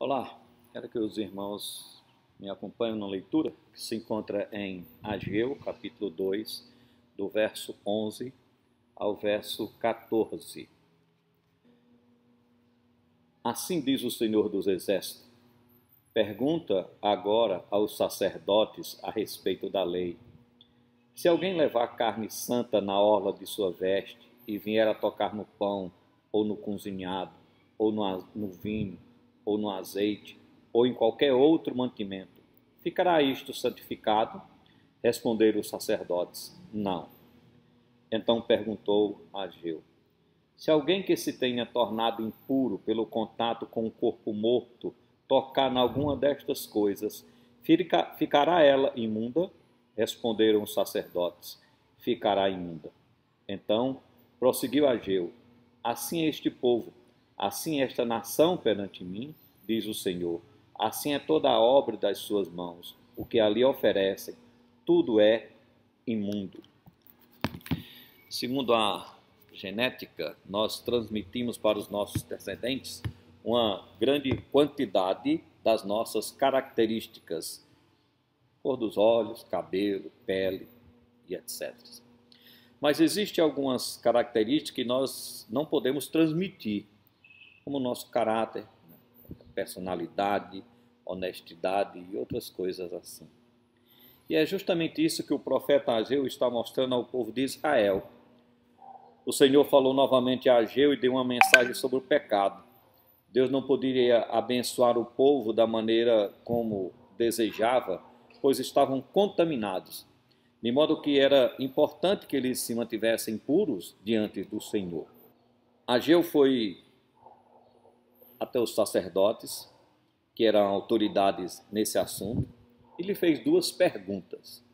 Olá, quero que os irmãos me acompanhem na leitura que se encontra em Ageu, capítulo 2, do verso 11 ao verso 14. Assim diz o Senhor dos Exércitos: pergunta agora aos sacerdotes a respeito da lei. Se alguém levar carne santa na orla de sua veste e vier a tocar no pão, ou no cozinhado, ou no vinho, ou no azeite, ou em qualquer outro mantimento, ficará isto santificado? Responderam os sacerdotes: não. Então perguntou Ageu: se alguém que se tenha tornado impuro pelo contato com o corpo morto tocar em alguma destas coisas, ficará ela imunda? Responderam os sacerdotes: ficará imunda. Então prosseguiu Ageu: assim é este povo, assim é esta nação perante mim, diz o Senhor. Assim é toda a obra das suas mãos. O que ali oferecem, tudo é imundo. Segundo a genética, nós transmitimos para os nossos descendentes uma grande quantidade das nossas características: cor dos olhos, cabelo, pele e etc. Mas existem algumas características que nós não podemos transmitir, como o nosso caráter, personalidade, honestidade e outras coisas assim. E é justamente isso que o profeta Ageu está mostrando ao povo de Israel. O Senhor falou novamente a Ageu e deu uma mensagem sobre o pecado. Deus não poderia abençoar o povo da maneira como desejava, pois estavam contaminados, de modo que era importante que eles se mantivessem puros diante do Senhor. Ageu foi até os sacerdotes, que eram autoridades nesse assunto, e lhe fez duas perguntas.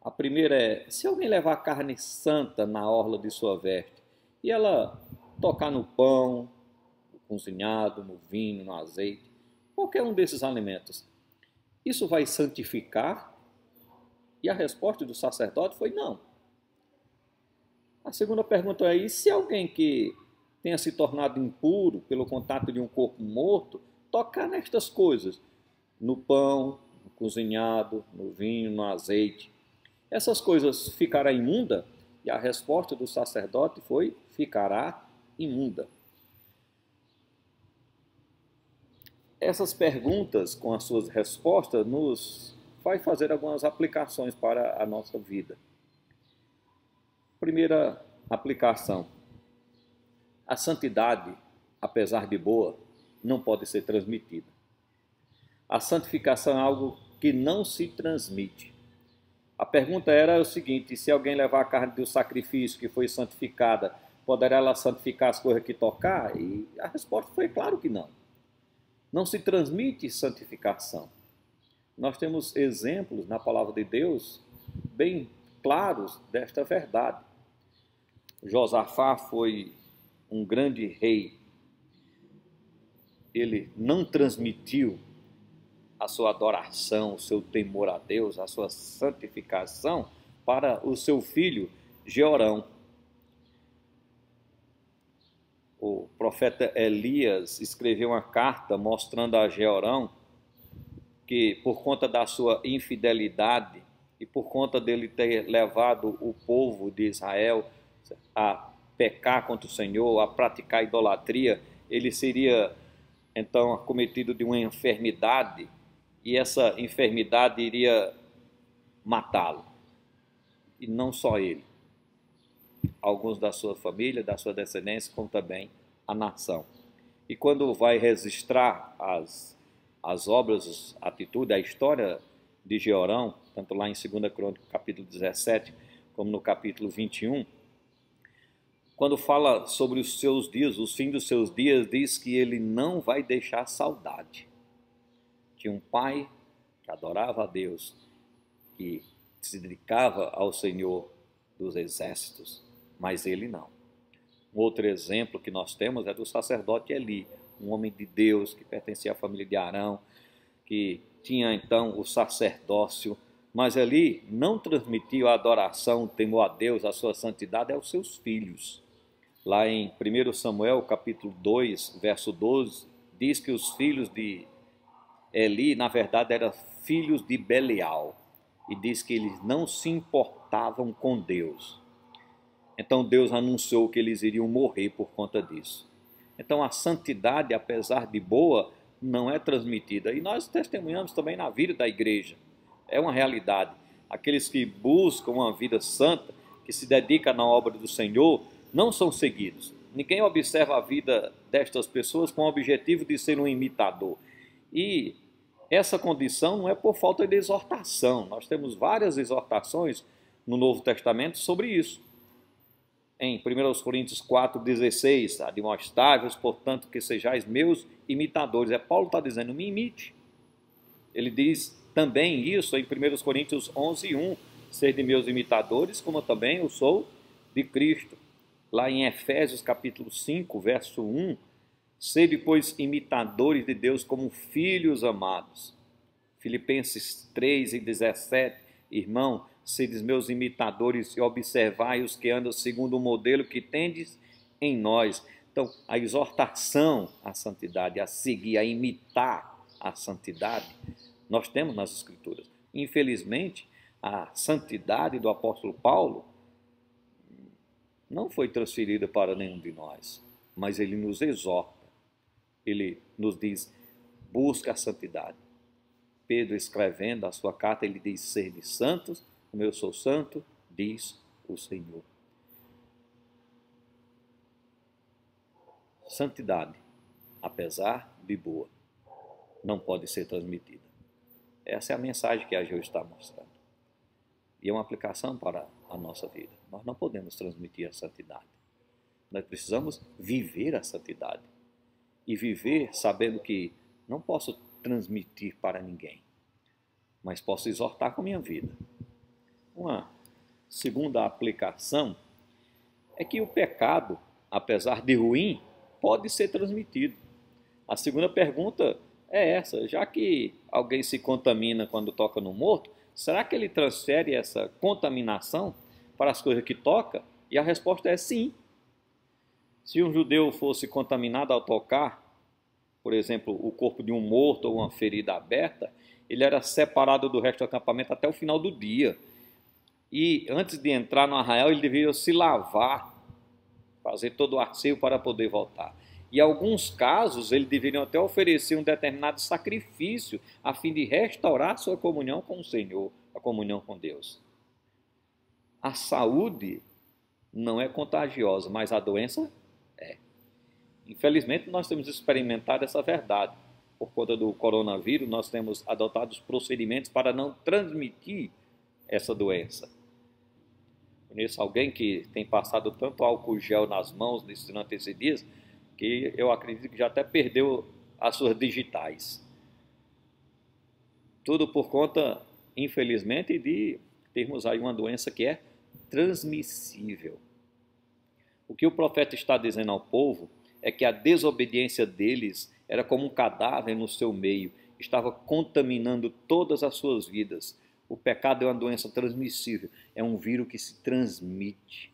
A primeira é: se alguém levar carne santa na orla de sua veste e ela tocar no pão, no cozinhado, no vinho, no azeite, qualquer um desses alimentos, isso vai santificar? E a resposta do sacerdote foi não. A segunda pergunta é: e se alguém que tenha se tornado impuro pelo contato de um corpo morto tocar nestas coisas, no pão, no cozinhado, no vinho, no azeite, essas coisas ficará imunda? E a resposta do sacerdote foi: ficará imunda. Essas perguntas, com as suas respostas, nos faz fazer algumas aplicações para a nossa vida. Primeira aplicação: a santidade, apesar de boa, não pode ser transmitida. A santificação é algo que não se transmite. A pergunta era o seguinte: se alguém levar a carne do sacrifício que foi santificada, poderá ela santificar as coisas que tocar? E a resposta foi claro que não. Não se transmite santificação. Nós temos exemplos na palavra de Deus bem claros desta verdade. Josafá foi um grande rei. Ele não transmitiu a sua adoração, o seu temor a Deus, a sua santificação para o seu filho Jeorão. O profeta Elias escreveu uma carta mostrando a Jeorão que, por conta da sua infidelidade e por conta dele ter levado o povo de Israel a pecar contra o Senhor, a praticar idolatria, ele seria então acometido de uma enfermidade, e essa enfermidade iria matá-lo. E não só ele, alguns da sua família, da sua descendência, como também a nação. E quando vai registrar as obras, a atitude, a história de Jeorão, tanto lá em 2 Crônicas, capítulo 17, como no capítulo 21, quando fala sobre os seus dias, os fins dos seus dias, diz que ele não vai deixar saudade. Tinha um pai que adorava a Deus, que se dedicava ao Senhor dos Exércitos, mas ele não. Um outro exemplo que nós temos é do sacerdote Eli, um homem de Deus que pertencia à família de Arão, que tinha então o sacerdócio, mas Eli não transmitiu a adoração, o temor a Deus, a sua santidade aos seus filhos. Lá em 1 Samuel, capítulo 2, verso 12, diz que os filhos de Eli, na verdade, eram filhos de Belial. E diz que eles não se importavam com Deus. Então Deus anunciou que eles iriam morrer por conta disso. Então a santidade, apesar de boa, não é transmitida. E nós testemunhamos também na vida da igreja. É uma realidade. Aqueles que buscam uma vida santa, que se dedicam na obra do Senhor, não são seguidos. Ninguém observa a vida destas pessoas com o objetivo de ser um imitador. E essa condição não é por falta de exortação. Nós temos várias exortações no Novo Testamento sobre isso. Em 1 Coríntios 4,16, admoestai-vos, portanto, que sejais meus imitadores. Paulo está dizendo, me imite. Ele diz também isso em 1 Coríntios 11,1, ser de meus imitadores, como também eu sou de Cristo. Lá em Efésios capítulo 5, verso 1, sede, pois, imitadores de Deus como filhos amados. Filipenses 3,17, irmão, sedes meus imitadores e observai os que andam segundo o modelo que tendes em nós. Então, a exortação à santidade, a seguir, a imitar a santidade, nós temos nas Escrituras. Infelizmente, a santidade do apóstolo Paulo não foi transferida para nenhum de nós, mas ele nos exorta, ele nos diz, busca a santidade. Pedro, escrevendo a sua carta, ele diz, sede santos, como eu sou santo, diz o Senhor. Santidade, apesar de boa, não pode ser transmitida. Essa é a mensagem que a Ageu está mostrando. E é uma aplicação para a nossa vida. Nós não podemos transmitir a santidade. Nós precisamos viver a santidade. E viver sabendo que não posso transmitir para ninguém, mas posso exortar com a minha vida. Uma segunda aplicação é que o pecado, apesar de ruim, pode ser transmitido. A segunda pergunta é essa, já que alguém se contamina quando toca no morto, será que ele transfere essa contaminação para as coisas que toca? E a resposta é sim. Se um judeu fosse contaminado ao tocar, por exemplo, o corpo de um morto ou uma ferida aberta, ele era separado do resto do acampamento até o final do dia. E antes de entrar no arraial, ele deveria se lavar, fazer todo o asseio para poder voltar. E em alguns casos, eles deveriam até oferecer um determinado sacrifício a fim de restaurar sua comunhão com o Senhor, a comunhão com Deus. A saúde não é contagiosa, mas a doença é. Infelizmente, nós temos experimentado essa verdade. Por conta do coronavírus, nós temos adotado os procedimentos para não transmitir essa doença. Conheço alguém que tem passado tanto álcool gel nas mãos durante esses dias, que eu acredito que já até perdeu as suas digitais. Tudo por conta, infelizmente, de termos aí uma doença que é transmissível. O que o profeta está dizendo ao povo é que a desobediência deles era como um cadáver no seu meio, estava contaminando todas as suas vidas. O pecado é uma doença transmissível, é um vírus que se transmite.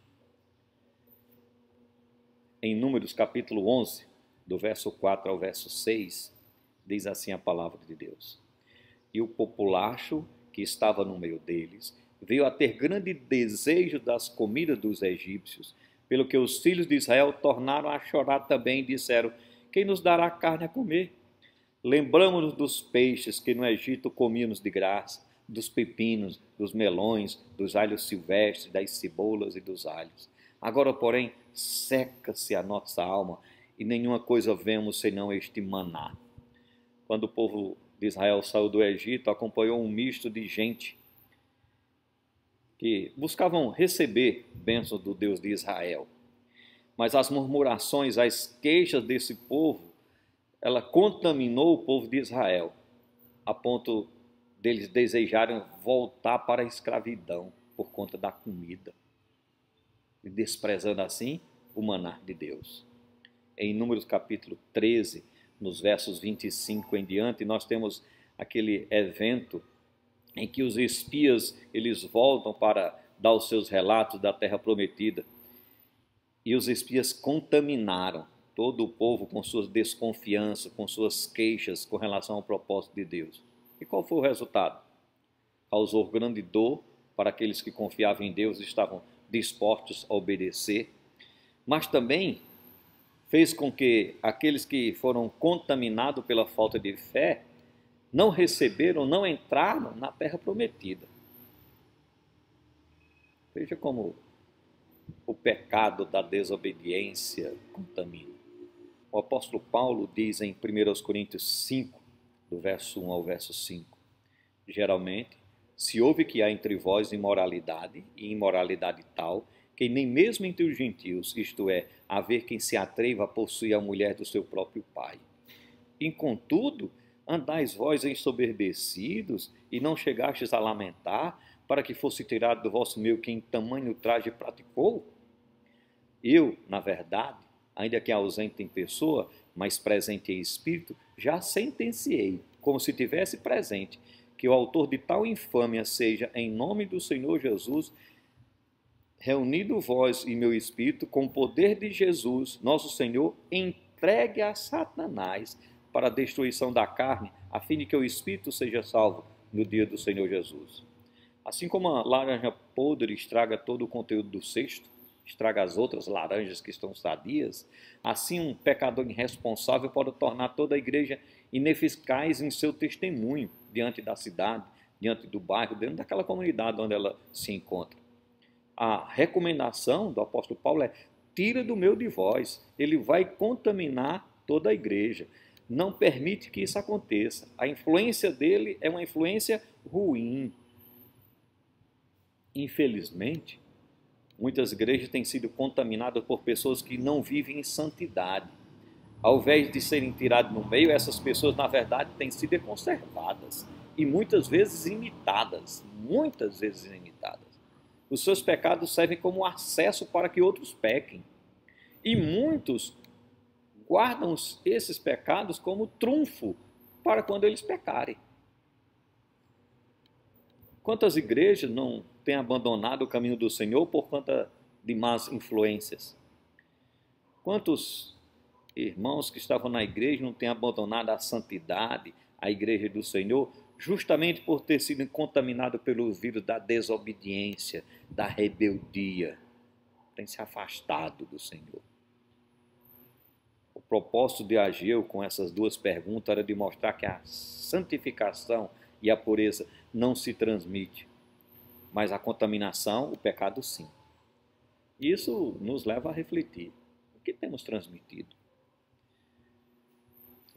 Em Números capítulo 11, do verso 4 ao verso 6, diz assim a palavra de Deus. E o populacho que estava no meio deles veio a ter grande desejo das comidas dos egípcios, pelo que os filhos de Israel tornaram a chorar também e disseram, quem nos dará carne a comer? Lembramos-nos dos peixes que no Egito comíamos de graça, dos pepinos, dos melões, dos alhos silvestres, das cebolas e dos alhos. Agora, porém, seca-se a nossa alma e nenhuma coisa vemos senão este maná. Quando o povo de Israel saiu do Egito, acompanhou um misto de gente que buscavam receber bênçãos do Deus de Israel. Mas as murmurações, as queixas desse povo, ela contaminou o povo de Israel, a ponto deles desejarem voltar para a escravidão por conta da comida, e desprezando assim o maná de Deus. Em Números capítulo 13, nos versos 25 em diante, nós temos aquele evento em que os espias eles voltam para dar os seus relatos da terra prometida. E os espias contaminaram todo o povo com suas desconfianças, com suas queixas com relação ao propósito de Deus. E qual foi o resultado? Causou grande dor para aqueles que confiavam em Deus e estavam dispostos a obedecer, mas também fez com que aqueles que foram contaminados pela falta de fé não receberam, não entraram na terra prometida. Veja como o pecado da desobediência contamina. O apóstolo Paulo diz em 1 Coríntios 5, do verso 1 ao verso 5, geralmente, se ouve que há entre vós imoralidade, e imoralidade tal, que nem mesmo entre os gentios, isto é, haver quem se atreva a possuir a mulher do seu próprio pai. E contudo, andais vós ensoberbecidos, e não chegastes a lamentar, para que fosse tirado do vosso meio quem tamanho traje praticou? Eu, na verdade, ainda que ausente em pessoa, mas presente em espírito, já sentenciei, como se tivesse presente, que o autor de tal infâmia seja, em nome do Senhor Jesus, reunido vós e meu espírito, com o poder de Jesus, nosso Senhor, entregue a Satanás para a destruição da carne, a fim de que o espírito seja salvo no dia do Senhor Jesus. Assim como a laranja podre estraga todo o conteúdo do cesto, estraga as outras laranjas que estão sadias, assim um pecador irresponsável pode tornar toda a igreja ineficaz em seu testemunho diante da cidade, diante do bairro, dentro daquela comunidade onde ela se encontra. A recomendação do apóstolo Paulo é: tira do meio de vós, ele vai contaminar toda a igreja. Não permite que isso aconteça. A influência dele é uma influência ruim. Infelizmente, muitas igrejas têm sido contaminadas por pessoas que não vivem em santidade. Ao invés de serem tiradas no meio, essas pessoas, na verdade, têm sido conservadas e muitas vezes imitadas. Muitas vezes imitadas. Os seus pecados servem como acesso para que outros pequem. E muitos guardam esses pecados como trunfo para quando eles pecarem. Quantas igrejas não têm abandonado o caminho do Senhor por conta de más influências? Quantos irmãos que estavam na igreja não têm abandonado a santidade, a igreja do Senhor, justamente por ter sido contaminado pelo vírus da desobediência, da rebeldia, tem se afastado do Senhor. O propósito de Ageu com essas duas perguntas era de mostrar que a santificação e a pureza não se transmite, mas a contaminação, o pecado sim. Isso nos leva a refletir. O que temos transmitido?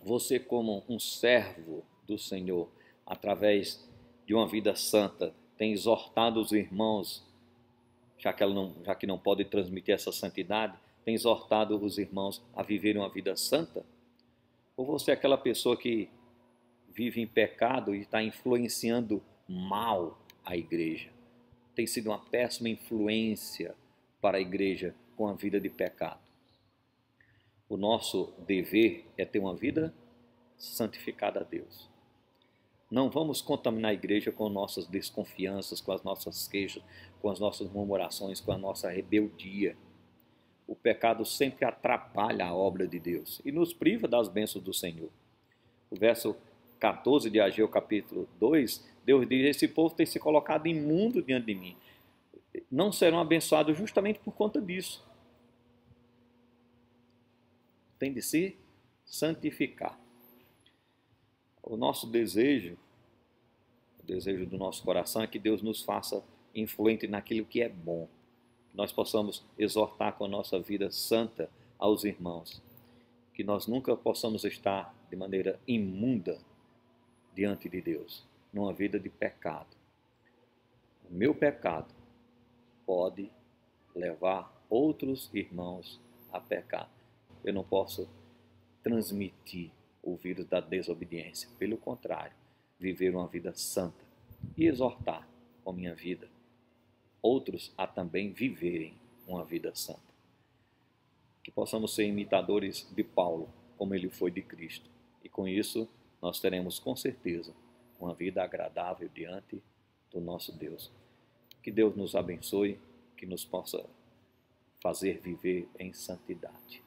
Você, como um servo do Senhor, através de uma vida santa, tem exortado os irmãos, já que não pode transmitir essa santidade, tem exortado os irmãos a viverem uma vida santa? Ou você é aquela pessoa que vive em pecado e está influenciando mal a igreja? Tem sido uma péssima influência para a igreja com a vida de pecado. O nosso dever é ter uma vida santificada a Deus. Não vamos contaminar a igreja com nossas desconfianças, com as nossas queixas, com as nossas murmurações, com a nossa rebeldia. O pecado sempre atrapalha a obra de Deus e nos priva das bênçãos do Senhor. O verso 14 de Ageu, capítulo 2, Deus diz: esse povo tem se colocado imundo diante de mim. Não serão abençoados justamente por conta disso. Tem de se santificar. O nosso desejo, o desejo do nosso coração é que Deus nos faça influente naquilo que é bom. Que nós possamos exortar com a nossa vida santa aos irmãos. Que nós nunca possamos estar de maneira imunda diante de Deus, numa vida de pecado. O meu pecado pode levar outros irmãos a pecar. Eu não posso transmitir o vírus da desobediência. Pelo contrário, viver uma vida santa e exortar com a minha vida outros a também viverem uma vida santa. Que possamos ser imitadores de Paulo, como ele foi de Cristo. E com isso, nós teremos com certeza uma vida agradável diante do nosso Deus. Que Deus nos abençoe, que nos possa fazer viver em santidade.